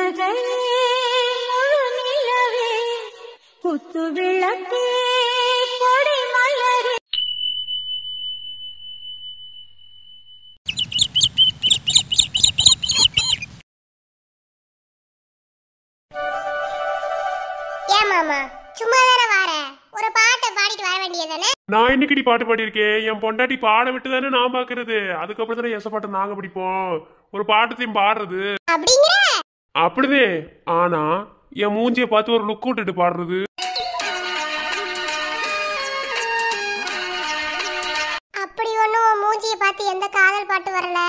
புன்னகை முழு நிலவே குத்து விளக்கே கொடி மலரே. ஏன் மாமா சும்மா தானே வார, ஒரு பாட்டை பாடிட்டு வர வேண்டியதானே? நான் இன்னைக்கு பாட்டு பாடியிருக்கேன். என் பொண்டாட்டி பாட விட்டு தானே நான் பாக்குறது. அதுக்கப்புறம் தானே எச பாட்டு நாங்க பிடிப்போம். ஒரு பாட்டத்தையும் பாடுறது அப்படிங்கிற அப்படிதே. ஆனா என் மூஞ்சிய பார்த்து ஒரு லுக் விட்டுட்டு பாடுறது. அப்படி ஒண்ணும் மூஞ்சியை பார்த்து எந்த காதல் பாட்டு வரல.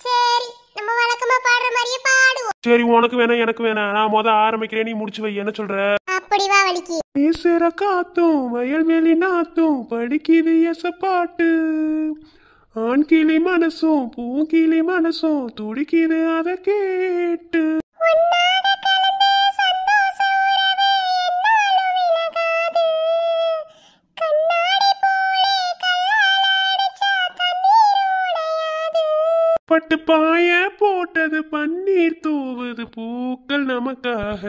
சரி, நம்ம வழக்கமா பாடுற மாதிரியே பாடுவோம். சரி, உனக்கு வேணா எனக்கு வேணா. நான் ஆரம்பிக்கிறேன், நீ முடிச்சு வை. என்ன சொல்ற? அப்படி வா வலிக்கு. ஈஸ்வர காத்தும் வயல் வெளி நாத்தும் படிக்குது எச பாட்டு. ஆண் கிளி மனசும் பூங்கிளி மனசும் துடிக்குது அதை கேட்டு. பட்டு பாய போட்டது பன்னீர் தூவுது பூக்கள் நமக்காக.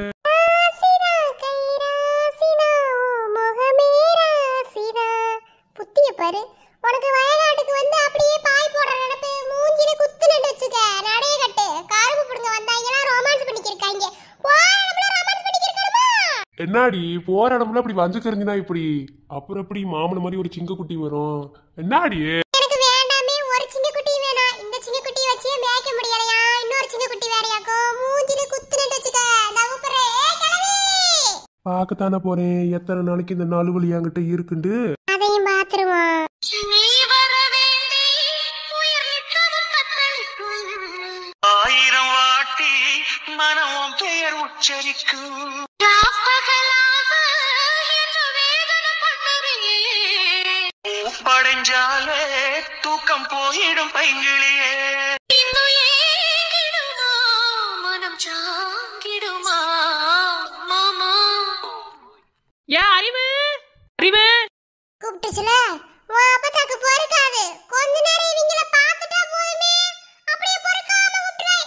புத்திய பாரு, உனக்கு வயநாட்டுக்கு வந்து அப்படியே பாய் போடுற நினைப்பு. மூஞ்சில குத்து நட்டு வச்சுக்க, நடைய கட்டு. கரும்பு பிடுங்க வந்தாங்கன்னா ரொமான்ஸ் பண்ணிக்கிருக்காங்க. என்னாடி போற இடம்ல அப்படி வஞ்சு தெரிஞ்சுனா இப்படி அப்புறம் எப்படி மாமன மாதிரி ஒரு சிங்க குட்டி வரும்? என்னாடி எனக்கு வேண்டாமே, ஒரு சின்ன குட்டி வேணாம். இந்த சின்ன குட்டி வச்சே மேய்க்க முடியலையா? இன்னொரு சின்ன குட்டி வேறையாக்கோ. மூஞ்சில குத்து நட்டு வச்சுக்க, நவுப்புறே கிளவி. பார்க்கத்தானே போறேன் எத்தனை நாளைக்கு இந்த நலுவலி என்கிட்ட இருக்குண்டு. அதையும் பாத்துருவோம். ஆயிரம் வாட்டி மனம் பெயர் உச்சரிக்கும். படைஞ்சாலே தூக்கம் போயிடும் பைங்கிளியே. மனம் சாங்கிடுமா மாமா? ஏன் அறிவு அறிவு கூப்பிட்டுச்சுல, உன் அப்பத்தாக்கு பொறுக்காது. கொஞ்ச நேரம் இவங்கள பார்த்துட்டா போதுமே, அப்படியே பொறுக்காம விட்டுறேன்.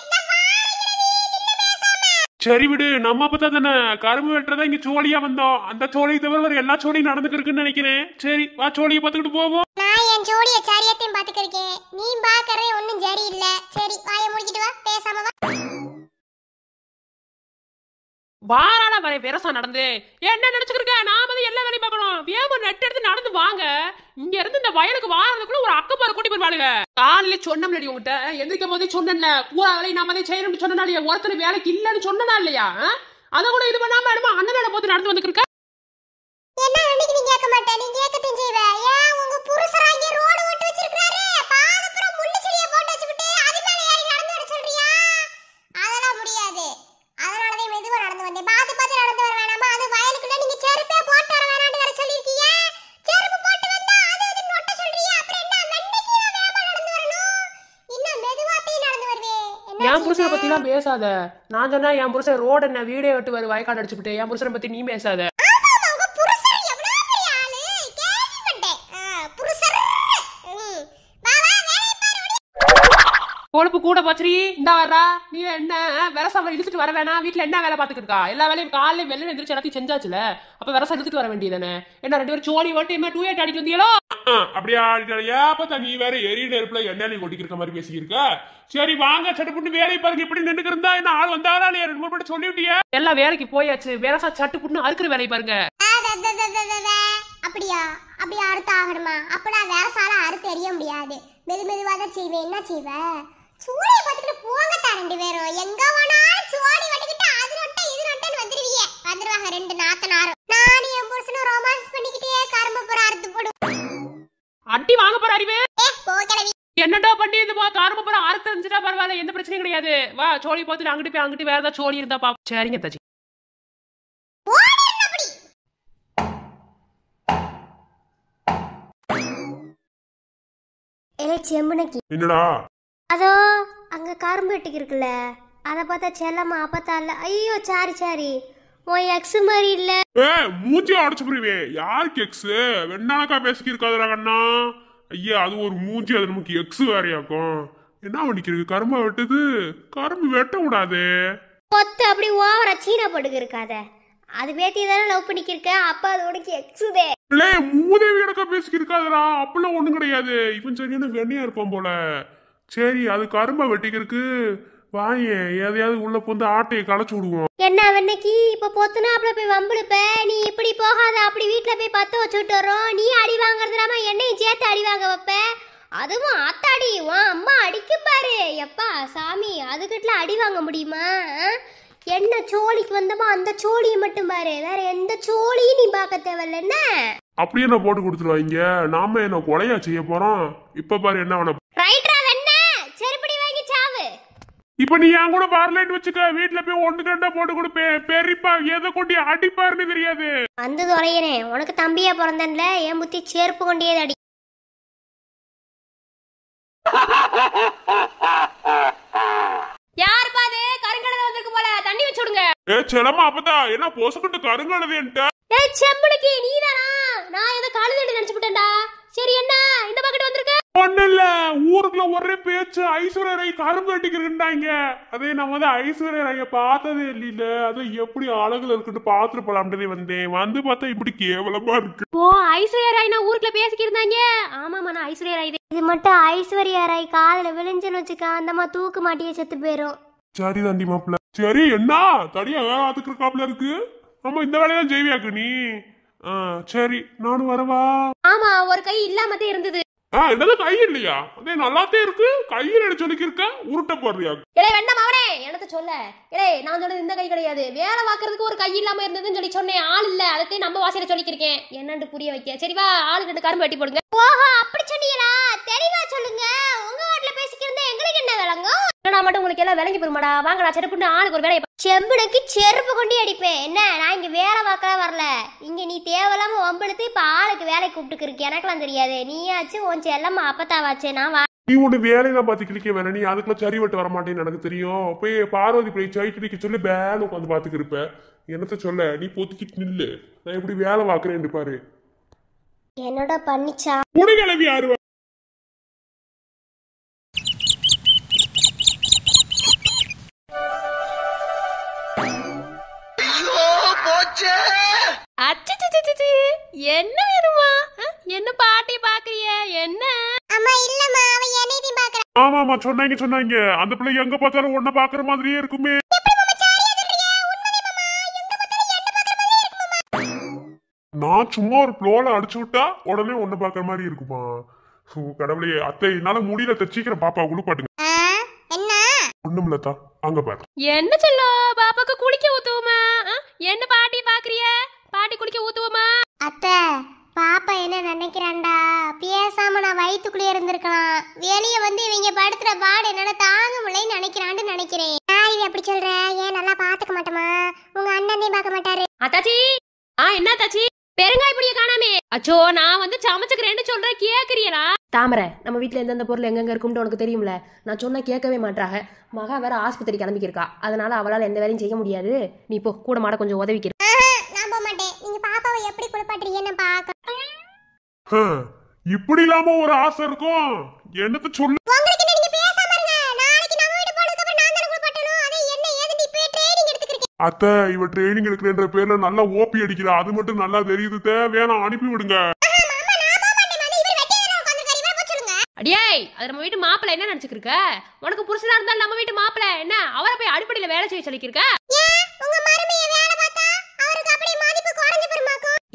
சரி விடு, நம்ம அப்பதான் தானே கரும்பு வெட்டுறதா இங்க சோழியா வந்தோம். அந்த சோழியை தவிர வேற எல்லா சோழியும் நடந்துட்டு இருக்குன்னு நினைக்கிறேன். சரி வா, சோழியை பார்த்துக்கிட்டு போவோம். நான் என் ஜோடிய சரியாத்தையும் பாத்துக்கிருக்கேன். நீ பாக்கறே ஒண்ணும் சரியில்லை. சரி வாயை முடிக்கிட்டு வா, பேசாம வா. வாரான வரை பெருசா நடந்து என்ன நினைச்சுக்கிருக்க? நாம வந்து எல்லா வேலையும் பார்க்கணும். வேம நட்டு எடுத்து நடந்து வாங்க. இங்க இருந்து இந்த வயலுக்கு வாரதுக்குள்ள ஒரு அக்கப்பார கூட்டி போயிருவாளுங்க. காலையில சொன்னோம்லடி உங்ககிட்ட, எந்திரிக்கும் போதே சொன்னேன்ல, பூரா வேலையை நாம தான் செய்யணும்னு சொன்னா. ஒருத்தர் வேலைக்கு இல்லன்னு சொன்னா இல்லையா? அதை கூட இது பண்ணாம என்னமா அண்ணன் போட்டு நடந்து வந்துருக்க. என்ன அன்னைக்கு நீ கேட்க மாட்டே, நீ கேட்கத்தான் செய்வ. ஏன் உங்க புருஷரா இங்க ரோடு ஓட்டு வச்சிருக்காரு? பாதப்புறம் முள்ளு செடியை போட்டு வச்சுக்கிட்டு அது மேல ஏறி நடந்து வர சொல்றியா? அதெல்லாம் முடியாது. அதனாலதான் மெதுவா நடந்து வந்தேன். பாத்து பாத்து நடந்து வர வேணாமா? அது வயலுக்குள்ள நீங்க செருப்பே போட்டு வர வேணாம்னு வேற சொல்லிருக்கீங்க. செருப்பு போட்டு வந்தா அது நொட்ட சொல்றியா? அப்புறம் என்ன மண்டைக்கு வேகமா நடந்து வரணும்? இன்னும் மெதுவாத்தையும் நடந்து வருவேன். என் புருஷனை பத்தி எல்லாம் பேசாத. நான் சொன்னா என் புருஷன் ரோடு என்ன வீடியோ விட்டு வர வயக்காடு அடிச்சுட்டு, என் புருஷனை பத்தி நீ பேசாத. கொழுப்பு கூட போச்சுரி. இந்த வர்றா நீ என்ன விரசம் இழுத்துட்டு வர வேணாம். வீட்டுல என்ன வேலை பாத்துக்கிருக்கா? எல்லா வேலையும் காலையில வெள்ளம் எந்திரிச்சு எல்லாத்தையும் செஞ்சாச்சுல. அப்ப விரசம் இழுத்துட்டு வர வேண்டியதானே? என்ன ரெண்டு பேரும் சோழி ஓட்டு டூ எயிட் அடிச்சு வந்தீங்களோ? அப்படியே ஆடிட்டாலையா? அப்ப நீ வேற எரிய நெருப்புல எண்ணெய் கொட்டிக்கிற மாதிரி பேசிக்கிருக்க. சரி வாங்க, சட்டு புட்டு வேலையை பாருங்க. இப்படி நின்று இருந்தா என்ன ஆள் வந்தாரா இல்லையா? ரெண்டு மூணு சொல்லிவிட்டியா? எல்லாம் வேலைக்கு போயாச்சு. விரசா சட்டு புட்டு அறுக்கிற வேலையை பாருங்க. அப்படியா? அப்படியே அறுத்து ஆகணுமா? அப்படா வேறசால அறுத்து எறிய முடியாது. மெதுவாக செய்வேன். என்ன செய்வ? சூளையை பார்த்துட்டு போங்கட்டா ரெண்டு பேரும். எங்க வேணாலும் சோடி வட்டிக்கிட்டு அது நொட்ட இது நொட்டன்னு வந்துருவீங்க. வந்துருவாங்க ரெண்டு நாத்தனாரும். நானும் என் புருஷனும் ரொமான்ஸ் பண்ணிக்கிட்டே கரும்பு புற அறுத்து போடும். அடி வாங்க போற அறிவு. போகலவி என்னடா பண்ணி இது காரம போற அறுத்து இருந்துட்டா பரவாயில்ல, எந்த பிரச்சனையும் கிடையாது. வா சோழி பார்த்துட்டு அங்கிட்டு போய் அங்கிட்டு வேற ஏதாவது சோழி இருந்தா பா. சரிங்க தச்சி. செம்புனக்கி என்னடா அதோ அங்க கரும்பு வெட்டிக்கு இருக்குல்ல, அத பார்த்தா செல்லம்மா அப்பத்தால. ஐயோ சாரி சாரி, உன் எக்ஸ் மாதிரி இல்ல. மூஞ்சி அடைச்சு புரியுவே. யாருக்கு எக்ஸ்? வெண்ணாக்கா பேசிக்கி இருக்காதுடா கண்ணா. ஐயா அது ஒரு மூஞ்சி, அது நமக்கு எக்ஸ் வேறையாக்கும். என்ன பண்ணிக்கிறது? கரும்பு வெட்டுது, கரும்பு வெட்ட கூடாது. பொத்து அப்படி ஓவரா சீனா போட்டுக்கு இருக்காத. அது பேத்தி தானே லவ் பண்ணிக்கிருக்க, அப்பா அது உனக்கு எக்ஸுதே. இல்லை மூதேவி கணக்கா பேசிக்கிருக்காதடா, அப்படிலாம் ஒண்ணும் கிடையாது. இவன் சரியான வெண்ணையா இருப்பான் போல. சரி அது கரும்பை வெட்டிக்கிறதுக்கு வாயே எதையாவது உள்ள போந்து ஆட்டையை களைச்சு விடுவோம். என்ன வெண்ணைக்கு இப்ப பொத்துனா அப்படி போய் வம்புழுப்ப. நீ இப்படி போகாத, அப்படி வீட்டுல போய் பத்த வச்சுட்டு வரோம். நீ அடி வாங்குறதுலாம என்னையும் சேர்த்து அடி வாங்க வைப்ப. அதுவும் ஆத்தாடி உன் அம்மா அடிக்கும் பாரு. எப்பா சாமி, அதுக்கிட்ட அடி வாங்க முடியுமா? என்ன சோழிக்கு வந்தமோ அந்த சோழியை மட்டும் பாரு, வேற எந்த சோழியும் நீ பார்க்க தேவையில்ல. என்ன அப்படியே நான் போட்டு கொடுத்துருவாங்க. நாம என்ன கொலையா செய்ய போறோம்? இப்ப பாரு என்ன வேணும். ரைட்ரா வெண்ணே, செருப்படி வாங்கி சாவு. இப்ப நீ என் கூட வரலன்னு வச்சுக்க, வீட்டுல போய் ஒண்ணு கண்டா போட்டு கொடுப்பேன். பெரியப்பா எதை கொண்டு அடிப்பாருன்னு தெரியாது. வந்து தொலைகிறேன். உனக்கு தம்பியா பிறந்தன்ல, என் புத்தி செருப்பு கொண்டே அடி. யார் பாது கருங்கடல வந்திருக்கு போல, தண்ணி வச்சு விடுங்க. செலமா அப்பதான் என்ன பொசுக்கிட்டு கருங்கானதுன்ட்ட. செம்பளுக்கு நீதானா? நான் ஏதோ காலுதடி நினைச்சுட்டேன்டா. சரி என்ன இந்த பக்கெட் வந்திருக்க? ஒண்ணு இல்ல, ஊருக்குள்ள ஒரே பேச்சு ஐஸ்வர்யா ராய் கரும்பு வெட்டிக்கிறாங்க. அதே நம்ம தான் ஐஸ்வர்யா ராய பார்த்ததே இல்ல. அது எப்படி அழகுல இருக்குன்னு பாத்துட்டு போலாம்ன்றதே வந்தேன். வந்து பார்த்தா இப்படி கேவலமா இருக்கு. ஓ ஐஸ்வர்யா ராய் நான் ஊருக்குள்ள பேசிக்கிட்டு இருந்தாங்க. ஆமாமா நான் ஐஸ்வர்யா ராய். இது மட்டும் ஐஸ்வர்யா ராய் காதுல விழுஞ்சுன்னு வச்சுக்க, அந்தமா தூக்கு மாட்டியே செத்து போயிரும். சரி தாண்டி மாப்பிள்ள. சரி என்ன தடியா வேலை ஆத்துக்கிற காப்புல இருக்கு. ஆமா இந்த வேலையெல்லாம் ஜெய்வியாக்கு நீ. சரி நானும் வரவா? ஆமா ஒரு கை இல்லாமதே இருந்தது. என்னது கை இல்லையா? அதே நல்லாத்தே இருக்கு. கையில் எடுத்து சொல்லிக்கிருக்க உருட்ட போடுறியா? இலே வேண்டாம் அவனே எனக்கு சொல்ல. இலே நான் சொன்னது இந்த கை கிடையாது. வேலை பார்க்கறதுக்கு ஒரு கை இல்லாம இருந்ததுன்னு சொல்லி சொன்னேன். ஆள் இல்ல, அதத்தையும் நம்ம வாசையில சொல்லிக்கிருக்கேன். என்னன்னு புரிய வைக்க. சரி வா, ஆளு 2 கரும்பு வெட்டி போடுங்க. ஓஹோ அப்படி சொன்னீங்களா? தெளிவா சொல்லுங்க. உங்க வீட்ல பேசிக்கிருந்தா எங்களுக்கு என்ன விளங்கும்? நான் மட்டும் உங்களுக்கு எல்லாம் விளங்கி போருமாடா. வாங்கடா செருப்புன்னு ஆளுக்கு ஒரு வேலையை. செம்புனுக்கு செருப்பு கொண்டு அடிப்பேன். என்ன நான் இங்க வேலை பார்க்கலாம் வரல. இங்க நீ தேவையில்லாம வம்பெடுத்து இப்ப ஆளுக்கு வேலை கூப்பிட்டுக்கு இருக்கு. எனக்கெல்லாம் தெரியாது. நீயாச்சு உன் செல்லம்மா அப்பத்தாவாச்சு. நான் நீ ஒண்ணு வேலையெல்லாம் பார்த்து கிளிக்க வேணாம். நீ அதுக்குள்ள சரி விட்டு வர மாட்டேன்னு எனக்கு தெரியும். போய் பார்வதி போய் சைட்டு சொல்லி பேன் உட்காந்து பாத்துக்கு இருப்ப. என்னத்த சொல்ல, நீ பொத்துக்கிட்டு நில்லு. நான் எப்படி வேலை பார்க்கறேன்னு பாரு. என்னோட பண்ணிச்சா குடிகிளவி யாரு? என்ன வேணுமா? என்ன பாட்டி பாக்குறிய? என்ன அம்மா இல்லம்மா, அவ என்னையும் பாக்குறா. ஆமாமா சொன்னாங்க. அந்த பிள்ளை எங்க பார்த்தாலும் ஒன்ன பாக்குற மாதிரியே இருக்குமே. நான் சும்மா ஒரு ப்ளோல அடிச்சு விட்டா உடனே ஒன்ன பாக்குற மாதிரி இருக்குமா? கடவுளே அத்தை என்னால முடியல. சீக்கிரம் பாப்பா குளிப்பாட்டுங்க. என்ன ஒண்ணுமில்லத்தா, அங்க பாரு. என்ன செல்லோ, பாப்பாக்கு குளிக்க ஊத்துவோமா? என்ன பாட்டி பாக்குறிய? பாட்டி குளிக்க ஊத்துவோமா? அத்தை பாப்பா என்ன நினைக்கிறான்டா? பேசாம நான் வயிற்றுக்குள்ளே இருந்திருக்கலாம். வெளியே வந்து இவங்க படுத்துற பாடு என்னால தாங்க முடியலன்னு நினைக்கிறான்னு நினைக்கிறேன். இது எப்படி சொல்ற? ஏன் நல்லா பாத்துக்க மாட்டோமா? உங்க அண்ணனே பார்க்க மாட்டாரு? அத்தாச்சி என்ன தாச்சி பெருங்காய பொடிய காணாமே? அச்சோ நான் வந்து சமைச்சுக்கிறேன்னு சொல்றேன், கேக்குறீங்களா? தாமரை நம்ம வீட்டுல எந்தெந்த பொருள் எங்கெங்க இருக்கும்னு உனக்கு தெரியும்ல. நான் சொன்னா கேட்கவே மாட்டாங்க. மகா வேற ஆஸ்பத்திரி கிளம்பிக்கிருக்கா. அதனால அவளால் எந்த வேலையும் செய்ய முடியாது. நீ போ, கூட மாட கொஞ்சம் உதவிக்கிற. நான் போக மாட்டேன். நீங்க பாப்பாவை எப்படி குளிப்பாட்டுறீங்கன்னு பாக்க. இப்படி இல்லாம ஒரு ஆசை இருக்கும். என்னத்த சொல்லு. உங்களுக்கு நீங்க பேசாம இருங்க. நாளைக்கு நம்ம வீட்டு போனதுக்கு அப்புறம் நான் தான் குளிப்பாட்டணும். அதே என்ன ஏது நீ போய் ட்ரெய்னிங் எடுத்துக்கிறீங்க. அத்தை இவ ட்ரைனிங் எடுக்கிறன்ற பேர்ல நல்லா ஓபி அடிக்கிறா. அது மட்டும் நல்லா தெரியுது. வேணாம் அனுப்பி விடுங்க. அடியே அது நம்ம வீட்டு மாப்பிள்ள என்ன நினைச்சுக்கிருக்க? உனக்கு புருஷனா இருந்தாலும் நம்ம வீட்டு மாப்பிள்ள என்ன அவரை போய் அடிப்படையில வேலை செய்ய சொல்லிக்கிருக்க?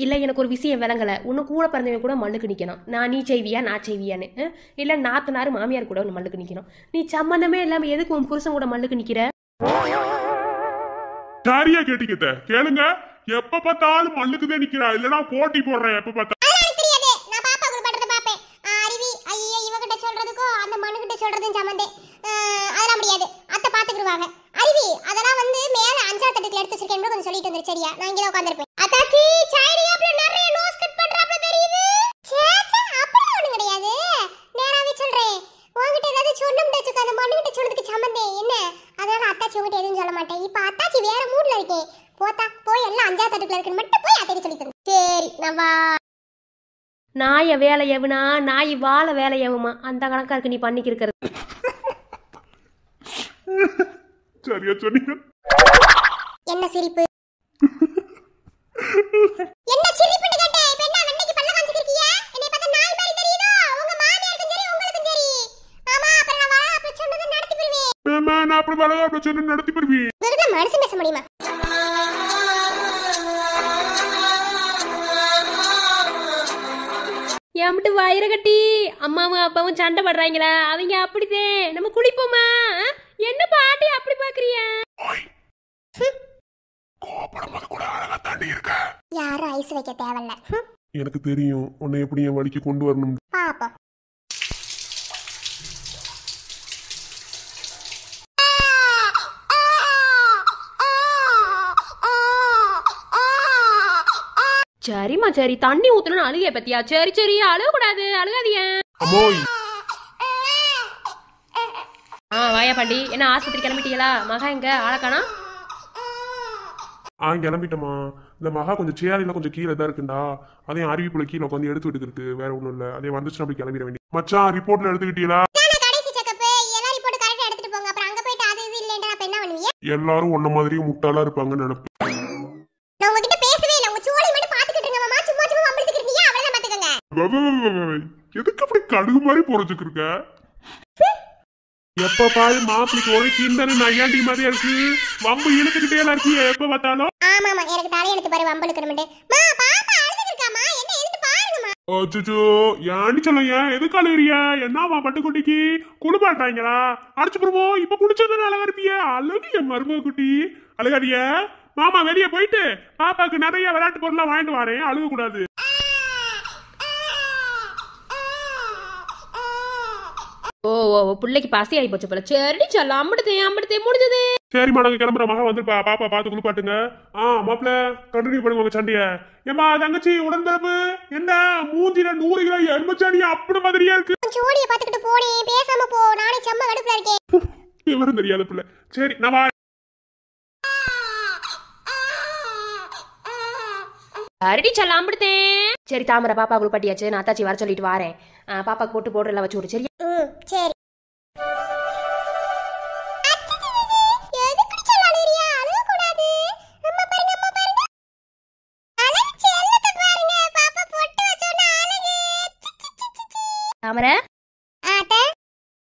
இல்ல எனக்கு ஒரு விஷயம் விளங்கல. உன்னை கூட பிறந்தவன் கூட மல்லுக்கு நிக்கணும். நீ செய்வியா நான் செய்வியான்னு? இல்ல நாத்தனாரு மாமியார் கூட ஒன்னு மல்லுக்கு நிக்கணும். நீ சம்பந்தமே இல்லாம எதுக்கு உன் புருஷன் கூட மல்லுக்கு நிக்கிற? சரியா கேட்டீங்க, கேளுங்க. எப்ப பார்த்தாலும் மல்லுக்குதான் நிக்கிறா. இல்லனா போட்டி போடுறேன் எப்ப பார்த்தா. சொல்றதும் சம்மந்தே அதெல்லாம் முடியாது. அத்தை பாத்துக்குவாங்க. அருவி அதெல்லாம் வந்து மேல 5ஆம் தட்டுல எடுத்து வச்சிருக்கேன் கொஞ்சம் சொல்லிட்டு வந்துரு. சரியா நான் இங்க உட்கார்ந்திருப்பேன். அத்தாச்சி சாய்டியாப்ல நிறைய நோஸ் கட் பண்றாப்ல தெரியுது. சேச்சா அப்படி ஒண்ணும் கிடையாது. நேராவே சொல்றேன். உன்கிட்ட ஏதாவது சொல்லணும்னு வெச்சுக்க, அந்த மண்ணுகிட்ட சொல்றதுக்கு சம்மந்தே என்ன? அதனால அத்தாச்சி உன்கிட்ட எதுவும் சொல்ல மாட்டேன். இப்ப அத்தாச்சி வேற மூட்ல இருக்கேன். போத்தா போய் எல்லாம் 5ஆம் தட்டுல இருக்குன்னு மட்டும் போய் அத்தைக்கு சொல்லிட்டு வந்து. சரி நான் வா. நாய வேலை எவனா நாய் வாழ வேலை எவுமா? அந்த கணக்கா இருக்கு நீ பண்ணிக்கிறது. சரியா சொன்னீங்க. என்ன சிரிப்பு? என்ன சிரிப்புன்னு கேட்டேன். இப்ப என்ன வெண்ணைக்கு பல்ல காஞ்சிருக்கீங்க? என்னை பார்த்தா நாய் மாதிரி தெரியுதோ? உங்க மாமியாருக்கும் சரி உங்களுக்கும் சரி. ஆமா, அப்புறம் நான் வள அப்படி சொன்னது நடத்தி போடுவேன். மேமா நான் அப்படி வளர அப்படி சொன்ன நடத்தி போடுவேன். உங்ககிட்ட மனுஷன் பேச முடியுமா? என்கிட்ட வயிறு கட்டி அம்மாவும் அப்பாவும் சண்டை படுறாங்களா? அவங்க அப்படித்தேன். நம்ம குளிப்போமா? என்ன பாட்டி அப்படி பாக்குறிய? கோபப்படும்போது கூட அழகா தாண்டி இருக்க. யாரும் ஐஸ் வைக்க தேவையில்ல. எனக்கு தெரியும் உன்னை எப்படி என் வழிக்கு கொண்டு வரணும். பாப்பா சரிம்மா சரி, தண்ணி ஊத்தணும்னு அழுகைய பத்தியா? சரி சரி, அழுக கூடாது, அழுகாதீங்க. அம்மோய் வாயா பாண்டி, என்ன ஆஸ்பத்திரி கிளம்பிட்டீங்களா? மகா எங்க ஆளக்கானா? கிளம்பிட்டமா. இந்த மகா கொஞ்சம் சேரில கொஞ்சம் கீழே தான் இருக்குண்டா. அதையும் அறிவிப்புல கீழே உட்காந்து எடுத்து விட்டுருக்கு. வேற ஒண்ணும் இல்ல. அதே வந்துச்சு அப்படி கிளம்பிட வேண்டிய. மச்சான் ரிப்போர்ட்ல எடுத்துக்கிட்டீங்களா? எல்லாரும் ஒன்ன மாதிரியே முட்டாளா இருப்பாங்கன்னு நினைப்பேன். எதுக்கு அப்படி கடுகு மாதிரி பொறிச்சுக்கு இருக்க? எப்ப பாரு மாப்பிளைக்கு ஒரே கிண்டனு நையாண்டி மாதிரியா இருக்கு. வம்பு இழுத்துக்கிட்டே எல்லாம் இருக்கு எப்ப பார்த்தாலும். ஆமாமா, எனக்கு தலையெழுத்து பாரு வம்பு இழுக்கணும்னு. மா பாப்பா அழுதுருக்காமா, என்ன எடுத்து பாருங்கமா. அச்சச்சோ, ஏன்டி சொல்ல ஏன் எதுக்கு அழுகுறியா? என்னவா பட்டுக்குட்டிக்கு குளிப்பாட்டாங்களா? அடிச்சு போடுவோம். இப்ப குடிச்சதுன்னு அழகா இருப்பிய. அழகு என் மருமக குட்டி. அழுகாதிய. மாமா வெளியே போயிட்டு பாப்பாக்கு நிறைய விளையாட்டு பொருளா வாங்கிட்டு வரேன். அழுக கூடாது. ஓ பிள்ளைக்கு பசி ஆகி போச்சு போல. சரி சொல்ல அம்படுத்தே முடிஞ்சது. சரிம்மா நாங்க கிளம்புற. மகன் வந்துருப்பா. பாப்பா பார்த்து குளிப்பாட்டுங்க. மாப்பிள்ள கண்டினியூ பண்ணுங்க உங்க சண்டைய. ஏமா தங்கச்சி உடன்பிறப்பு என்ன மூஞ்சில 100 கிலோ எலுமிச்சாணி அப்படி மாதிரியா இருக்கு. ஜோடியை பாத்துக்கிட்டு போனே, பேசாம போ. நானே செம்ம கடுப்புல இருக்கேன். விவரம் தெரியாத பிள்ளை. சரி நான் அரடி சொல்ல அம்படுத்தேன். சரி தாமரை, பாப்பா குளிப்பாட்டியாச்சு. நான் அத்தாச்சி வர சொல்லிட்டு வரேன். பாப்பாக்கு போட்டு போடுறல வச்சு விடு. சரி சரி. தாமரை,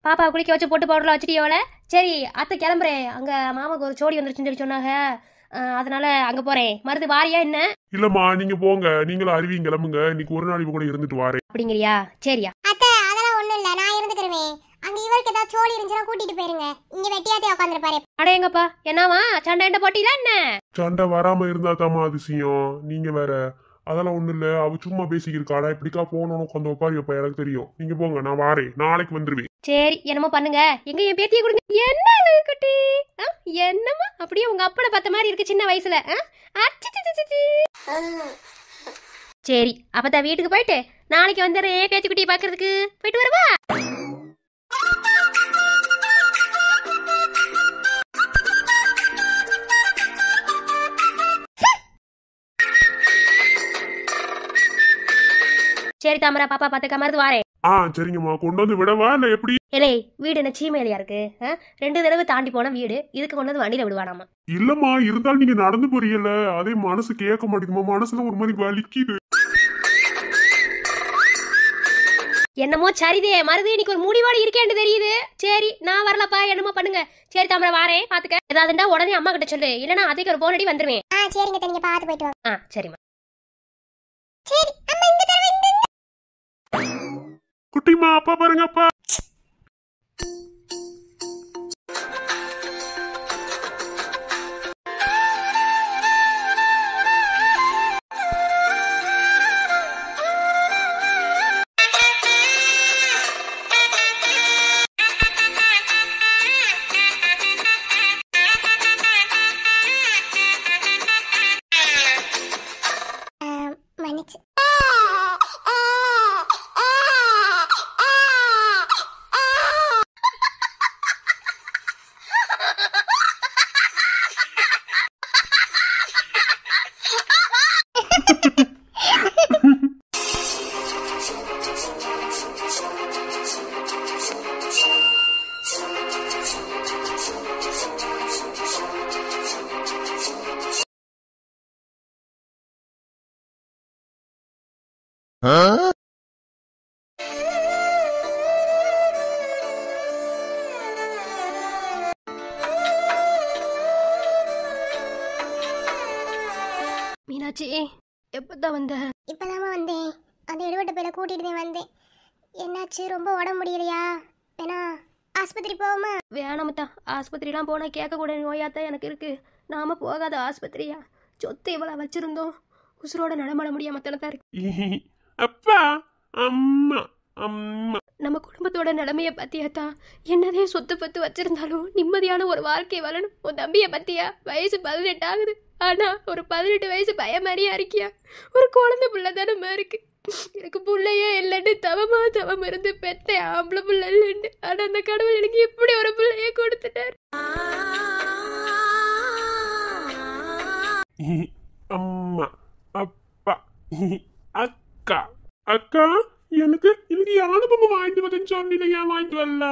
பாப்பா குளிக்க வச்சு போட்டு பவுடர்ல வச்சுட்டியோல? சரி அத்தை கிளம்புறேன். அங்க மாமாக்கு ஒரு சோடி வந்துருச்சுன்னு சொல்லி சொன்னாங்க. அதனால அங்க போறேன். மருந்து வாரியா என்ன? இல்லம்மா நீங்க போங்க. நீங்களும் அருவியும் கிளம்புங்க. இன்னைக்கு ஒரு நாள் கூட இருந்துட்டு வாரேன். அப்படிங்கிறியா? சரியா அத்தை, அதெல்லாம் ஒண்ணும் இல்ல, நான் இருந்துக்கிறேன். அங்க இவருக்கு ஏதாவது சோழி இருந்துச்சுன்னா கூட்டிட்டு போயிருங்க. இங்க வெட்டியாதே உட்காந்துருப்பாரு. அடையங்கப்பா, என்னவா சண்டை என்ன போட்டில என்ன? சண்டை வராம இருந்தா தாமா அதிசயம். நீங்க வேற. அதெல்லாம் ஒண்ணு இல்ல. அவ சும்மா பேசிக்கிருக்காடா. இப்படிக்கா போனோம் உட்காந்து உட்காரி வைப்பா. எனக்கு தெரியும். நீங்க போங்க, நான் வாரேன். நாளைக்கு வந்துருவேன். சரி என்னமோ பண்ணுங்க. எங்க என் பேத்தியை கொடுங்க. என்ன குட்டி, என்னமா அப்படியே உங்க அப்பனை பார்த்த மாதிரி இருக்கு சின்ன வயசுல. சரி அப்பதான் வீட்டுக்கு போயிட்டு நாளைக்கு வந்துடுறேன் பேத்தி குட்டியை பாக்குறதுக்கு. போயிட்டு வரவா? சரி தாமரா, பாப்பா பாத்துக்க மருந்து வாரேன். சரிங்கம்மா. கொண்டு வந்து விடவா இல்ல எப்படி? ஏலே வீடு என்ன சீமையிலையா இருக்கு? 2 தடவை தாண்டி போன வீடு. இதுக்கு கொண்டு வந்து வண்டியில விடுவானாமா. இல்லம்மா இருந்தாலும் நீங்க நடந்து போறீங்கல்ல, அதே மனசு கேட்க மாட்டேங்குமா. மனசுல ஒரு மாதிரி வலிக்குது. என்னமோ சரிதே மருது, இன்னைக்கு ஒரு முடிவோடு இருக்கேன்னு தெரியுது. சரி நான் வரலப்பா, என்னமோ பண்ணுங்க. சரி தாமரை வாரேன், பாத்துக்க. ஏதாவதுண்டா உடனே அம்மா கிட்ட சொல்லு. இல்லன்னா அதுக்கு ஒரு போன் அடி வந்துருவேன். சரிங்க, நீங்க பாத்து போயிட்டு வாங்க. சரிம்மா. சரி அம்மா, இந்த தடவை குட்டிமா அப்பா பாருங்க. அப்பா மன்னிச்சு. மீனாட்சி எப்பதான் வந்த? இப்பதாம்மா வந்தேன். அந்த எடுவட்ட பையில கூட்டிட்டு தான் வந்தேன். என்னாச்சு, ரொம்ப உடம்பு முடியலையா? வேணா ஆஸ்பத்திரி போவோமா? வேணாமத்தா, ஆஸ்பத்திரிலாம் போனா கேட்கக்கூட நோயாத்தான் எனக்கு இருக்கு. நாம போகாத ஆஸ்பத்திரியா? சொத்து இவ்வளோ வச்சிருந்தோம், உசுரோட நடமாட முடியாம தான் இருக்கு. அப்பா அம்மா அம்மா நம்ம குடும்பத்தோட நிலைமைய பத்தியாத்தா? என்னதே சொத்து பத்து வச்சிருந்தாலும் நிம்மதியான ஒரு வாழ்க்கை வாழணும். உன் தம்பிய பத்தியா? வயசு 18 ஆகுது, ஆனா ஒரு 18 வயசு பையன் மாதிரியா இருக்கியா? ஒரு குழந்தை பிள்ளைதானமா இருக்கு. எனக்கு பிள்ளையே இல்லைன்னு தவம் இருந்து பெத்த ஆம்பளை பிள்ளை இல்லைன்னு, ஆனா அந்த கடவுள் எனக்கு இப்படி ஒரு பிள்ளைய கொடுத்துட்டாரு. அம்மா அப்பா அக்கா அக்கா எனக்கு யானை பொம்மை வாங்கிட்டு வரேன்னு சொன்னீங்க, ஏன் வாங்கிட்டு வரல?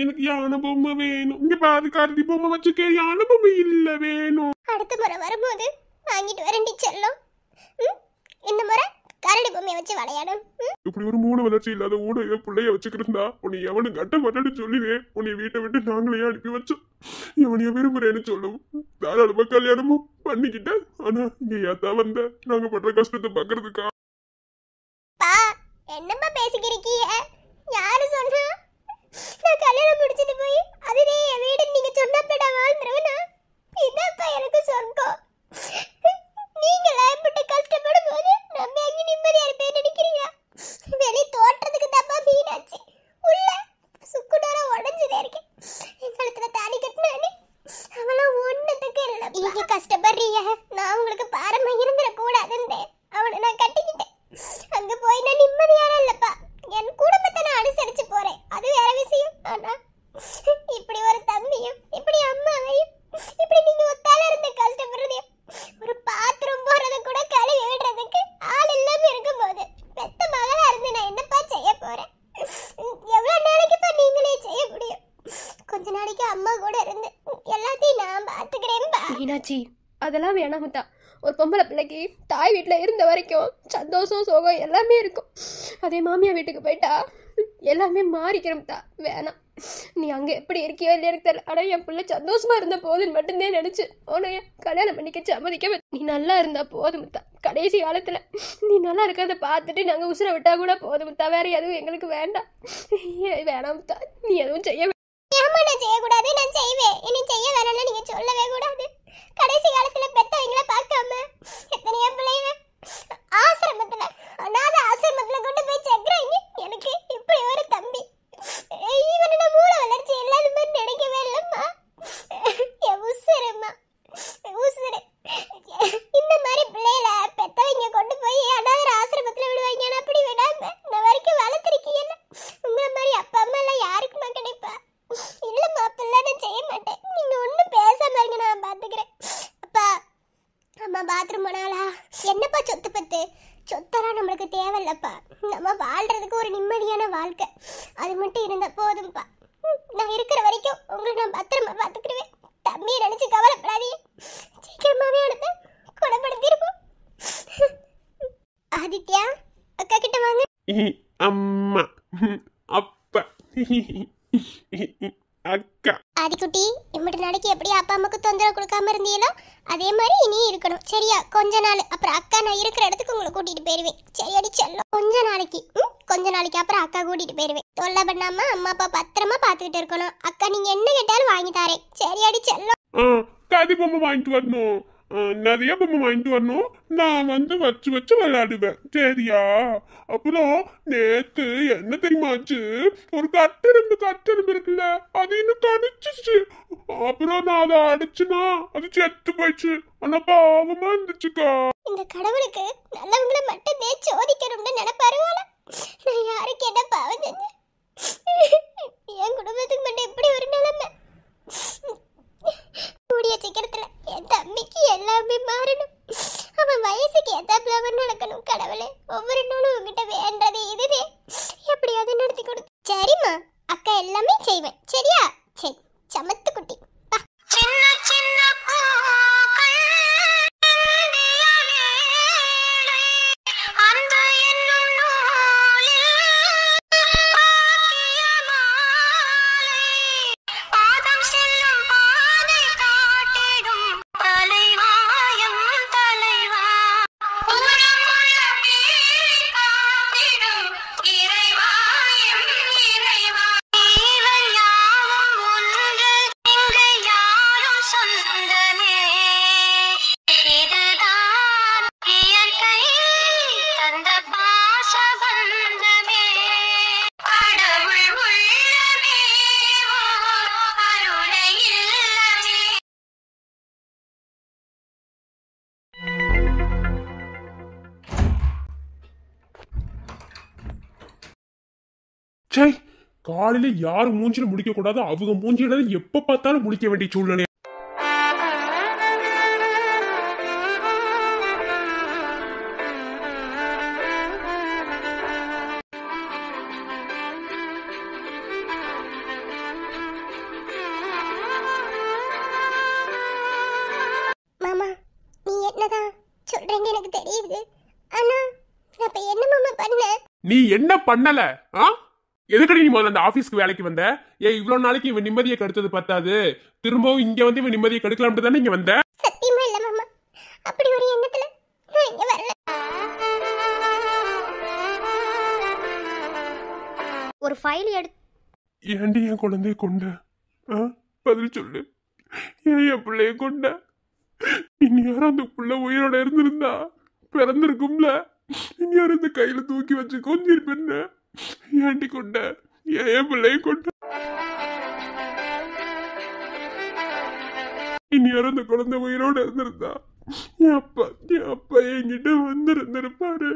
எனக்கு யானை பொம்மை வேணும். இங்க பாரு, கருதி பொம்மை வச்சுக்க, யானை பொம்மை இல்ல, வேணும். அடுத்த முறை வரும்போது வாங்கிட்டு வரேன்டி செல்லம். இந்த முறை கரடி பொம்மையை வச்சு விளையாடும். இப்படி ஒரு மூணு வளர்ச்சி இல்லாத ஊட பிள்ளைய வச்சுக்கிருந்தா உன்னை எவனு கட்ட மாட்டேன்னு சொல்லிடுவேன். உன்னை வீட்டை விட்டு நாங்களே அனுப்பி வச்சோம். எவனைய விரும்புறேன்னு சொல்லவும் தாராளமா கல்யாணமும் பண்ணிக்கிட்டேன். ஆனா இங்க ஏத்தா வந்த நாங்க படுற கஷ்டத்தை பாக்குறதுக்கா? என்னம்மா பேசிக்கிறீங்க? யாரு சொன்னா? நான் கல்யாணம் முடிச்சிட்டு போய் அதுவே என் வீடு நீங்க சொன்னப்பட வாழ்ந்துருவனா? இதப்பா எனக்கு சொர்க்கம். நீங்களா இப்படி கஷ்டப்படும் போது நம்ம எங்க நிம்மதியா இருப்பேன்னு நினைக்கிறீங்களா? வெளி தோற்றத்துக்கு தப்பா மீனாச்சு, உள்ள சுக்குனோட உடஞ்சுதே இருக்கேன். என் கழுத்துல தாலி கட்டினானே அவெல்லாம் ஒன்னத்துக்கு இல்லை. நீங்க கஷ்டப்படுறீங்க, நான் உங்களுக்கு பாரமா இருந்துடக்கூடாதுன்னு அவனை நான் கட்டிக்கிட்டேன். அங்க போய் நான் நிம்மதியான இல்லப்பா. என் குடும்பத்தை நான் அனுசரிச்சு போறேன், அது வேற விஷயம். ஆனா இப்படி ஒரு தம்பியும் இப்படி அம்மாவையும் இப்படி நீங்க ஒத்தால இருந்து கஷ்டப்படுறதையும், ஒரு பாத்ரூம் போறத கூட கழுவி விடுறதுக்கு ஆள் இல்லாம இருக்கும்போது பெத்த மகளா இருந்து நான் என்னப்பா செய்ய போறேன்? எவ்வளவு நாளைக்குப்பா நீங்களே செய்ய முடியும்? கொஞ்ச நாளைக்கு அம்மா கூட இருந்து எல்லாத்தையும் நான் பாத்துக்கிறேன்பா. மீனாட்சி, அதெல்லாம் வேணாமத்தா. ஒரு பொம்பளை பிள்ளைக்கு தாய் வீட்டில் இருந்த வரைக்கும் சந்தோஷம் சோகம் எல்லாமே இருக்கும். அதே மாமியார் வீட்டுக்கு போயிட்டா எல்லாமே மாறிக்கிறோம்தா. வேணாம், நீ அங்கே எப்படி இருக்கியோ இல்லையா எனக்கு தெரியல, ஆனால் என் பிள்ளை சந்தோஷமா இருந்த போதுன்னு மட்டும்தான் நினச்சி உன்னைய கல்யாணம் பண்ணிக்க சம்மதிக்க. நீ நல்லா இருந்தா போதுமுத்தா. கடைசி காலத்தில் நீ நல்லா இருக்கிறத பார்த்துட்டு நாங்கள் உசுரை விட்டா கூட போதுமுத்தா. வேற எதுவும் எங்களுக்கு வேண்டாம். வேணாமுத்தா, நீ எதுவும் செய்ய நான் செய்யக்கூடாது, நான் செய்வேன். இனி செய்ய வேணாம்னு நீங்க சொல்லவே கூடாது. கடைசி காலத்துல பெத்தவங்களை பார்க்காம எத்தனையோ பிள்ளைங்க ஆசிரமத்துல, அனாத ஆசிரமத்துல கொண்டு போய் சேர்க்கிறாங்க. எனக்கு இப்படி ஒரு தம்பி, இவனோட மூளை வளர்ச்சி இல்லாத மாதிரி நினைக்கவே இல்லம்மா. என் உசுரம்மா, உசுரு. இந்த மாதிரி பிள்ளைகள பெத்தவங்க கொண்டு போய் அனாத ஆசிரமத்துல விடுவாங்க. அப்படி விடாம இந்த வரைக்கும் வளர்த்துருக்கீங்க. உங்களை மாதிரி அப்பா அம்மா எல்லாம் யாருக்குமா கிடைப்பா? இல்லம்மா, அப்பெல்லாம் நான் செய்ய மாட்டேன். நீங்க ஒன்னும் பேசாம இருங்க, நான் பாத்துக்கிறேன். அப்பா அம்மா பாத்ரூம் போனாலா? என்னப்பா சொத்து பத்து? சொத்தெல்லாம் நம்மளுக்கு தேவையில்லப்பா. நம்ம வாழ்றதுக்கு ஒரு நிம்மதியான வாழ்க்கை அது மட்டும் இருந்தா போதும்பா. நான் இருக்கிற வரைக்கும் உங்களை நான் பத்திரமா பாத்துக்கிடுவேன். தம்பியை நினைச்சு கவலைப்படாதீங்க. சீக்கிரமாவே அடுத்து குணப்படுத்திருப்போம். ஆதித்யா, அக்கா கிட்ட வாங்க. அம்மா அப்பா அக்கா. ஆதிக்குட்டி, இம்மட்டு நாளைக்கு எப்படி அப்பா அம்மாக்கு தொந்தரவு கொடுக்காம இருந்தீங்களோ அதே மாதிரி இனி இருக்கணும், சரியா? கொஞ்ச நாள் அப்புறம் அக்கா நான் இருக்கிற இடத்துக்கு உங்களை கூட்டிட்டு போயிருவேன், சரியாடி செல்லம்? கொஞ்ச நாளைக்கு அப்புறம் அக்கா கூட்டிட்டு போயிருவேன். தொல்லை பண்ணாம அம்மா அப்பா பத்திரமா பாத்துக்கிட்டு இருக்கணும். அக்கா நீங்க என்ன கேட்டாலும் வாங்கி தரேன், சரியாடி செல்லம்? கதி பொம்மை வாங்கிட்டு வரணும், நிறைய பொம்மை வாங்கிட்டு வரணும். நான் வந்து வச்சு விளையாடுவேன், சரியா? அப்புறம் நேத்து என்ன தெரியுமாச்சு, ஒரு கட்டெரும்பு இருக்குல்ல, அது இன்னும் கடிச்சிச்சு. அப்புறம் நான் அதை அடிச்சுனா அது செத்து போயிடுச்சு. ஆனா பாவமா இருந்துச்சுக்கா. இந்த கடவுளுக்கு நல்லவங்களை மட்டும் சோதிக்கணும்னு நினைப்பாரு. நான் யாருக்கு என்ன பாவம் செஞ்சேன்? என் குடும்பத்துக்கு மட்டும் எப்படி ஒரு நிலைமை? கூடிய சீக்கிரத்துல என் தம்பிக்கு எல்லாமே மாறணும். அவன் வயசுக்கு ஏத்தாப்புல அவன் நடக்கணும். கடவுளே, ஒவ்வொரு நாளும் உங்ககிட்ட வேண்டது இதுவே எப்படியாவது நடத்தி கொடு. சரிம்மா, அக்கா எல்லாமே செய்வேன், சரியா? சரி, சமத்து குட்டி. சின்ன சின்ன பூக்கள் அந்த என்னும் சை, காலையில யாரு மூஞ்சில முடிக்க கூடாது, அவங்க மூஞ்சில எப்ப பார்த்தாலும் முடிக்க வேண்டிய சூழ்நிலை. மாமா நீ என்னதான் சொல்றேன்னு எனக்கு தெரியுது. ஆனா நான் இப்ப என்ன மாமா பண்ணேன்? நீ என்ன பண்ணல? எதுக்கடி நீ முதல்ல அந்த ஆபீஸ்க்கு வேலைக்கு வந்த? இவ்வளவு நாளைக்கு இவன் நிம்மதியை கெடுத்தது பத்தாது, திரும்பவும் இங்க வந்து இவன் நிம்மதியை கெடுக்கலாம்னு தானே இங்க வந்த? சத்தியமா இல்ல மாமா, அப்படி ஒரு எண்ணத்துல நான் இங்க வரல. ஒரு ஃபைல் எடுத்து ஏண்டி என் குழந்தைய கொண்ட? பதில் சொல்லு. ஏன் என் பிள்ளைய கொண்ட? இனி யாரும் அந்த புள்ள உயிரோட இருந்திருந்தா பிறந்திருக்கும்ல, இனி யாரும் இந்த கையில தூக்கி வச்சு கொஞ்சிருப்பேன்னு ஏண்டி கொண்ட? ஏன் பிள்ளைய கொண்ட? இனி யாரும் அந்த குழந்தை உயிரோட இருந்திருந்தா என் அப்பா என்கிட்ட வந்திருந்திருப்பாரு,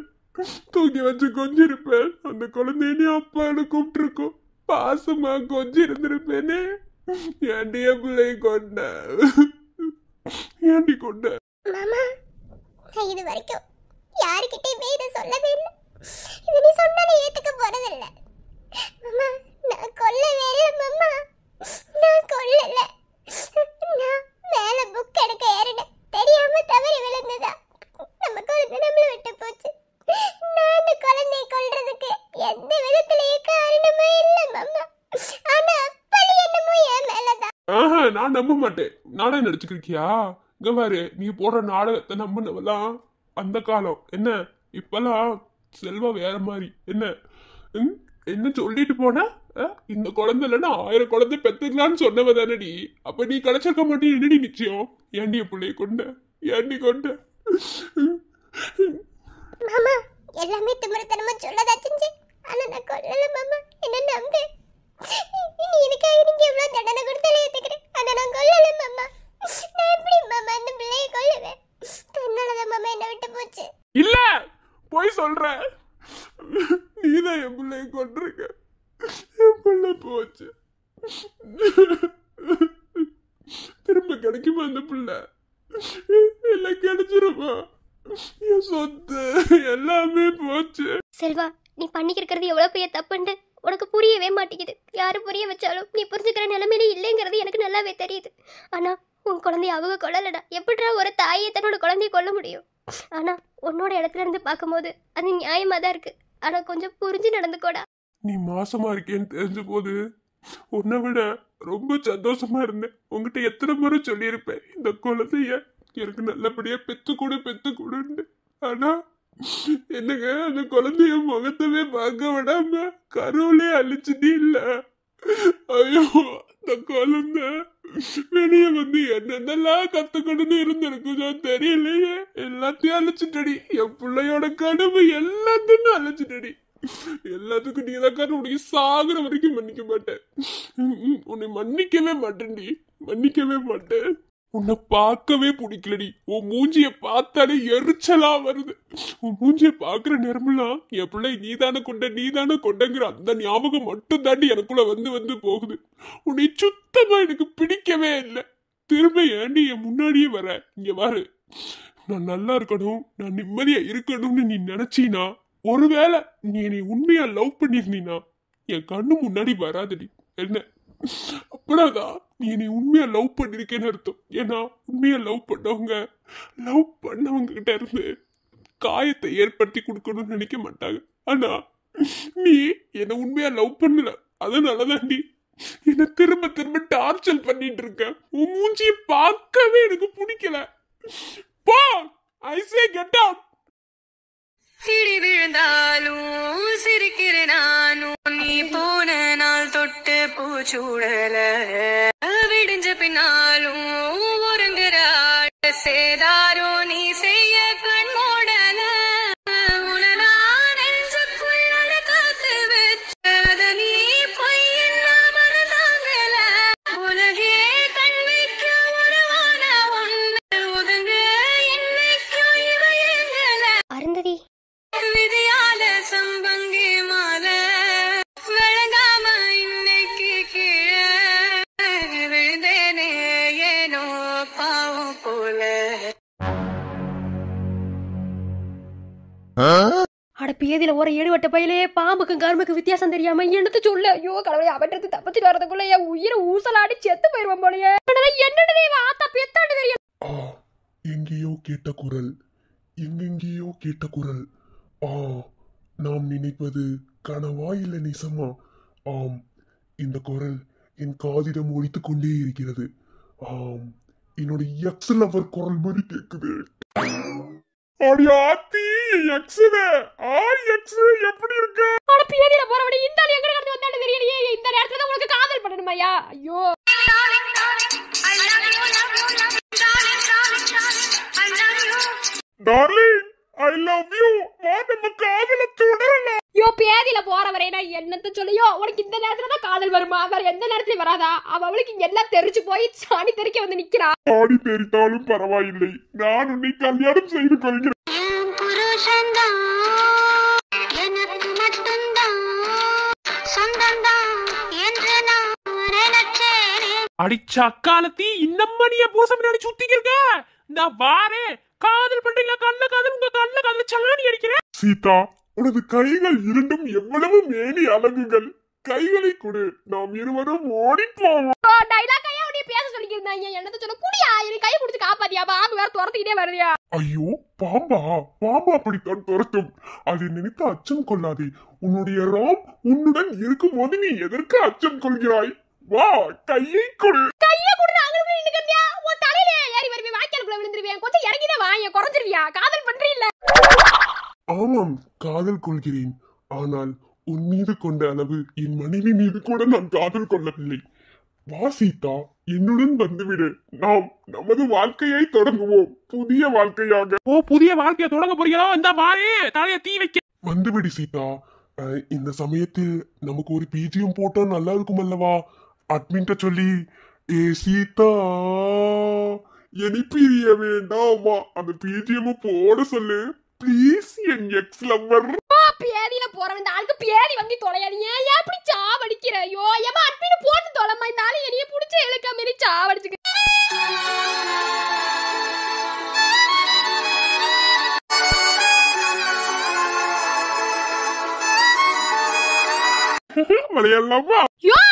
தூக்கி வச்சு கொஞ்சிருப்பேன். அந்த குழந்தைய நீ அப்பான்னு கூப்பிட்டுருக்கோம், பாசமா கொஞ்சி இருந்திருப்பேனே. ஏண்டி என் பிள்ளைய கொண்ட? ஏண்டி கொண்ட? மாமா நான் இது வரைக்கும் யாருக்கிட்டயுமே இதை சொல்லவே இல்லை. இது நீ சொன்னாலும் ஏத்துக்க போறதில்ல. மாமா நான் கொல்லவே இல்லை மாமா, நான் கொல்லல. நான் மேல புக் எடுக்க ஏறினேன், தெரியாம தவறி விழுந்ததா. நம்ம குழந்தை நம்மள விட்டு போச்சு. நான் இந்த குழந்தையை கொல்றதுக்கு எந்த விதத்திலேயே காரணமே இல்லை மாமா. ஆனா பழி என்னமோ என் மேலதான். நான் நம்ப மாட்டேன். நாடகம் நடிச்சுக்கிறியா? இங்க பாரு, நீ போடுற நாடகத்தை நம்பினவெல்லாம் அந்த காலம் என்ன, இப்பெல்லாம் செல்வா வேற மாதிரி. என்ன சொல்லிட்டு போன? இந்த குழந்தை இல்லைன்னா 1000 குழந்தை பெத்துக்கலான்னு சொன்னவ தானடி. அப்ப நீ கிடைச்சிருக்க மாட்டே, என்னடி நிச்சயம்? ஏண்டிய பிள்ளைய கொண்ட? ஏண்டி கொண்ட? மாமா எல்லாமே திமிரத்தனமா சொல்லதா செஞ்சு, ஆனா நான் கொல்லல மாமா, என்ன நம்பு. நீ எனக்காக நீங்க எவ்வளவு தண்டனை கொடுத்தாலும் ஏத்துக்கிறேன், ஆனா நான் கொல்லல மாமா. நான் எப்படி மாமா இந்த பிள்ளையை கொல்லுவேன்? தன்னாலதான் மாமா என்ன விட்டு போச்சு. இல்ல, போய் சொல்ற. நீதான் என் பிள்ளைய கொண்டிருக்க. என் பிள்ளை போச்சு, திரும்ப கிடைக்குமா அந்த பிள்ளை? எல்லாம் கிடைச்சிருமா? என் சொத்து எல்லாமே போச்சு. செல்வா, நீ பண்ணிக்கிறது எவ்வளவு பெரிய தப்புண்டு உனக்கு புரியவே மாட்டேங்குது. யாரு புரிய வச்சாலும் நீ புரிஞ்சுக்கிற நிலைமையில இல்லைங்கிறது எனக்கு நல்லாவே தெரியுது. ஆனா உன் குழந்தைய அவங்க கொல்லலடா. எப்படிடா ஒரு தாயை தன்னோட குழந்தைய கொல்ல முடியும்? ஆனா உன்னோட இடத்துல இருந்து பார்க்கும்போது அது நியாயமா தான் இருக்கு. ஆனா கொஞ்சம் புரிஞ்சு நடந்துக்கோடா. நீ மாசமா இருக்கேன்னு தெரிஞ்ச போது உன்னை விட ரொம்ப சந்தோஷமா இருந்தேன். உங்ககிட்ட எத்தனை முறை சொல்லியிருப்பேன், இந்த குழந்தைய எனக்கு நல்லபடியா பெத்து கொடுன்னு. ஆனா என்னங்க, அந்த குழந்தைய முகத்தவே பார்க்க விடாம கருவிலே அழிச்சுட்டே இல்ல. ஐயோ, அந்த குழந்தை வெளியே வந்து என்னென்னலாம் கத்துக்கணும்னு இருந்திருக்குதோ தெரியலையே. எல்லாத்தையும் அழிச்சுட்டடி. என் பிள்ளையோட கனவு எல்லாத்தையும் அழிச்சுட்டடி. எல்லாத்துக்கும் நீதான் உனக்கு சாகுற வரைக்கும் மன்னிக்க மாட்டேன். உன்னை மன்னிக்கவே மாட்டேன்டி, மன்னிக்கவே மாட்டேன். உன்னை பார்க்கவே பிடிக்கலடி. உன் மூஞ்சிய பார்த்தாலே எரிச்சலா வருது. உன் மூஞ்சிய பாக்குற நேரமெல்லாம் என் பிள்ளை நீதானே கொண்டங்கிற அந்த ஞாபகம் மட்டும் தாண்டி எனக்குள்ள வந்து போகுது. உன்னை சுத்தமா எனக்கு பிடிக்கவே இல்லை. திரும்ப ஏண்டி என் முன்னாடியே வர? இங்க பாரு, நான் நல்லா இருக்கணும், நான் நிம்மதியா இருக்கணும்னு நீ நினைச்சீனா, ஒருவேளை நீ என்னை உண்மையா லவ் பண்ணிருந்தீனா என் கண்ணு முன்னாடி வராதடி. என்ன அப்படாதான் நீ என்னை உண்மையா லவ் பண்ணிருக்கேன்னு அர்த்தம். ஏன்னா உண்மையா லவ் பண்ணவங்க கிட்ட இருந்து காயத்தை ஏற்படுத்தி கொடுக்கணும்னு நினைக்க மாட்டாங்க. ஆனா நீ என்ன உண்மையா லவ் பண்ணல, அதனாலதான் நீ என்ன திரும்ப டார்ச்சர் பண்ணிட்டு இருக்க. உன் மூஞ்சிய பார்க்கவே எனக்கு பிடிக்கல. போ, I say get out. CD விழுந்தாலும் சிரிக்கிற நானும், நீ போன நாள் தொட்டு பூச்சூடல, விடிஞ்ச பின்னாலும் ஒருங்குற சேதாரோ நீ செய்ய கண் மூடல. உனனா நெஞ்சுக்குள்ள காத்து வச்சத நீ பொய்யில்லாம தாங்கல. உலகே கண் வைக்க உருவான ஒன்று ஒதுங்க இன்னைக்கும் இவையங்கல. அருந்ததி விதியால சம்பங்கி மாலை விளங்க பாவம் போல. அட பேதியில ஒரு ஏடுவட்ட பையிலே பாம்புக்கும் கரும்புக்கு வித்தியாசம் தெரியாம எடுத்து சொல்ல. ஐயோ கடவுளை அவற்றது தப்பிச்சுட்டு வரதுக்குள்ள என் உயிரை ஊசலாடி செத்து போயிருவோம் போலயே. என்னது ஆத்தா பெத்தாண்டு தெரியல. எங்கேயோ கேட்ட குரல், எங்கெங்கேயோ கேட்ட குரல். நாம் நினைப்பது கனவா இல்லை நிசமா? ஆம், இந்த குரல் என் காதிடம் ஒலித்துக் கொண்டே இருக்கிறது. ஆம், என்னோட எக்ஸ் லவர் குரல் மாதிரி கேக்குது. எப்படி இருக்க? பேதியில போறபடி இந்த ஆள் எங்க கடந்து வந்தான்னு தெரியலையே. இந்த நேரத்துல தான் உங்களுக்கு காதல் பண்ணணுமாயா? ஐயோ டார்லிங், I love you. நம்ம காதல தொடரலாம். யோ பேதியில போறவரே நான் என்னத்த சொல்லியோ. உனக்கு இந்த நேரத்துல தான் காதல் வருமா? வேற எந்த நேரத்துலயும் வராதா? அவளுக்கு எல்லாம் தெரிச்சு போய் சாணி தெறிக்க வந்து நிக்கிறா. சாணி தெரித்தாலும் பரவாயில்லை, நான் உன்னை கல்யாணம் செய்து கொள்கிறேன். அடிச்சக்காலத்தி இன்னம்மணிய பூசம் முன்னாடி சுத்திக்கிருக்க. நான் வாரே காதல் பண்றீங்களா? கண்ண காதல், உங்க கண்ண காதல் சாணி அடிக்கிறேன். சீதா, உனது கைகள் இரண்டும் எவ்வளவு மேனி அழகுகள். கைகளை கொடு, நாம் இருவரும் ஓடிப்போம். டைலாக் ஐயா உடைய பேச சொல்லிக்கிருந்தாங்க. என்னத்த சொல்ல குடியா? எனக்கு கையை பிடிச்சு காப்பாத்தியா? பாம்பு வேற துரத்திக்கிட்டே வருறியா? ஐயோ பாம்பா? பாம்பா அப்படித்தான் துரத்தும். அதை நினைத்து அச்சம் கொள்ளாதே. உன்னுடைய ராம் உன்னுடன் இருக்கும் போது நீ எதற்கு அச்சம் கொள்கிறாய்? வா, கையை கொடு. கையை கொடு. அங்களுக்குள்ள நின்னுக்கறியா? உன் தலையில ஏறி வருவே, வாய்க்காலுக்குள்ள விழுந்துருவேன். கொஞ்சம் இறங்கிதான் வாங்க, குறைஞ்சிருவியா? காதல் பண்றீல்ல? ஆமாம், காதல் கொள்கிறேன். ஆனால் உன் மீது கொண்ட அளவு என் மனைவி மீது கூட நான் காதல் கொள்ளவில்லை. வா சீதா, என்னுடன் வந்துவிடு. நாம் நமது வாழ்க்கையை தொடங்குவோம், புதிய வாழ்க்கையாக. ஓ, புதிய வாழ்க்கையை தொடங்க போறீங்களோ? இந்த வாரே தலைய தீ வைக்க. வந்துவிடு சீதா. இந்த சமயத்தில் நமக்கு ஒரு பிஜிஎம் போட்டா நல்லா இருக்கும் அல்லவா? அட்மின்ட்ட சொல்லி, ஏ சீதா என்னை பிரிய வேண்டாமா, அந்த பிஜிஎம் போட சொல்லு ப்ளீஸ், என் எக்ஸ் லவர். பேதியில போறவன் இந்த ஆளுக்கு பேதி வந்து தொலையா. நீ ஏன் அப்படி சாவடிக்கிற? ஐயோ ஏமா அட்மின் போட்டு தொலைமா. இந்த ஆளு என்னைய புடிச்சு இழுக்க மாரி சாவடிச்சுக்க. விளையாடலாமா? யோ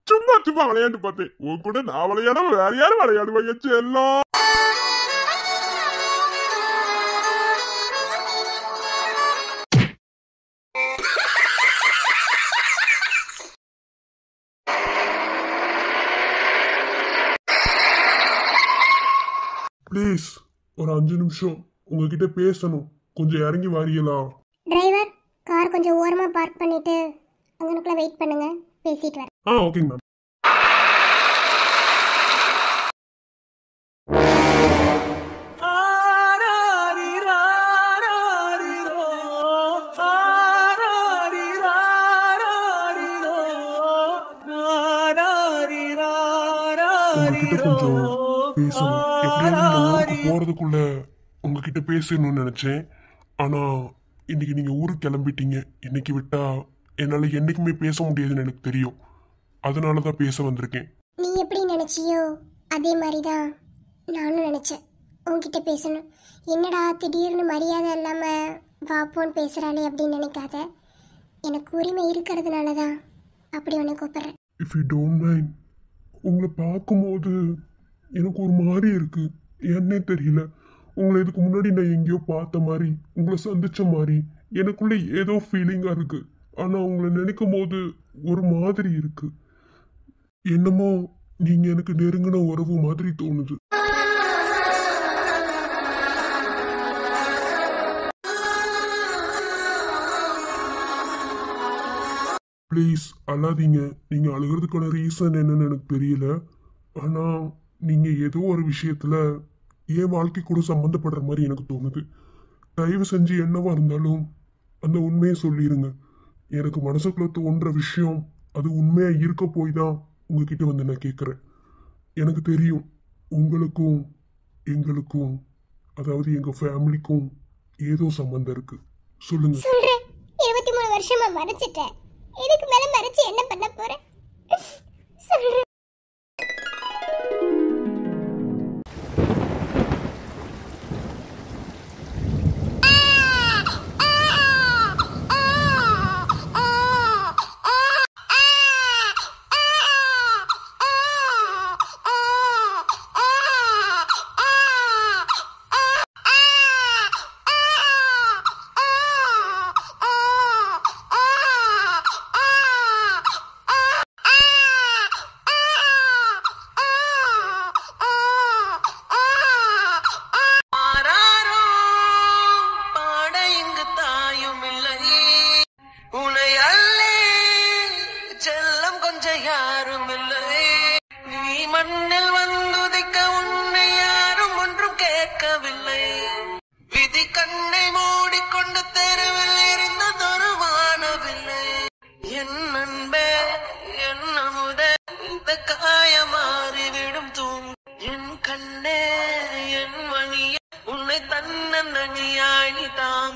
சும்மா சும்மா விளையாண்டு பார்த்தேன். உன் கூட நான் விளையாட வேற யாரும் விளையாடுவாங்க செல்லம். ப்ளீஸ் ஒரு 5 நிமிஷம் உங்ககிட்ட பேசணும். கொஞ்சம் இறங்கி வாரியலா? டிரைவர், கார் கொஞ்சம் ஓரமா பார்க் பண்ணிட்டு அங்கனுக்குள்ள வெயிட் பண்ணுங்க, பேசிட்டு வரேன். ஓகேங்க மேம். உங்ககிட்ட கொஞ்சம் பேசணும். எப்படியாவது போறதுக்குள்ள உங்ககிட்ட பேசணும்னு நினைச்சேன். ஆனா இன்னைக்கு நீங்க ஊருக்கு கிளம்பிட்டீங்க. இன்னைக்கு விட்டா என்னால என்னைக்குமே பேச முடியாதுன்னு எனக்கு தெரியும். அதனாலதான் பேச வந்திருக்கேன். நீ எப்படி நினைச்சியோ அதே மாதிரிதான் நானும் நினைச்சேன். உன்கிட்ட பேசணும். என்னடா திடீர்னு மரியாதை இல்லாம வாப்போன்னு பேசுறாளே அப்படின்னு நினைக்காத. எனக்கு உரிமை இருக்கிறதுனால தான் அப்படி உன்னை கூப்பிடுறேன். இஃப் யூ டோன்ட் மைண்ட், உங்களை பார்க்கும்போது எனக்கு ஒரு மாதிரி இருக்கு. என்னே தெரியல. உங்களை இதுக்கு முன்னாடி நான் எங்கேயோ பார்த்த மாதிரி, உங்களை சந்திச்ச மாதிரி எனக்குள்ள ஏதோ ஃபீலிங்கா இருக்கு. ஆனா உங்களை நினைக்கும் போது ஒரு மாதிரி இருக்கு. என்னமோ நீங்க எனக்கு நெருங்கின உறவு மாதிரி தோணுது. ப்ளீஸ் அழாதீங்க. நீங்க அழுகிறதுக்கான ரீசன் என்னன்னு எனக்கு தெரியல. ஆனா நீங்க ஏதோ ஒரு விஷயத்துல என் வாழ்க்கை கூட சம்மந்தப்படுற மாதிரி எனக்கு தோணுது. தயவு செஞ்சு என்னவா இருந்தாலும் அந்த உண்மையை சொல்லிடுங்க. எனக்கு மனசுக்குள்ள தோன்ற விஷயம் அது உண்மையா இருக்க போய் தான் உங்ககிட்ட வந்து நான் கேட்குறேன். எனக்கு தெரியும் உங்களுக்கும் எங்களுக்கும், அதாவது எங்க ஃபேமிலிக்கும் ஏதோ சம்மந்தம் இருக்கு. சொல்லுங்க. சொல்றேன். 23 வருஷமா மறைச்சிட்டேன். இதுக்கு மேல மறைச்சு என்ன பண்ண போறேன்? சொல்றேன். கேட்கவில்லை. விதி கண்ணை மூடிக்கொண்டு தெருவில் எரிந்ததொரு வானவில்லை. என் அன்பே என் அமுதே இந்த காயமாறிவிடும் தூங்கு. என் கண்ணே என் மணியே உன்னை தன்னந்தனியாய் நீ தாங்க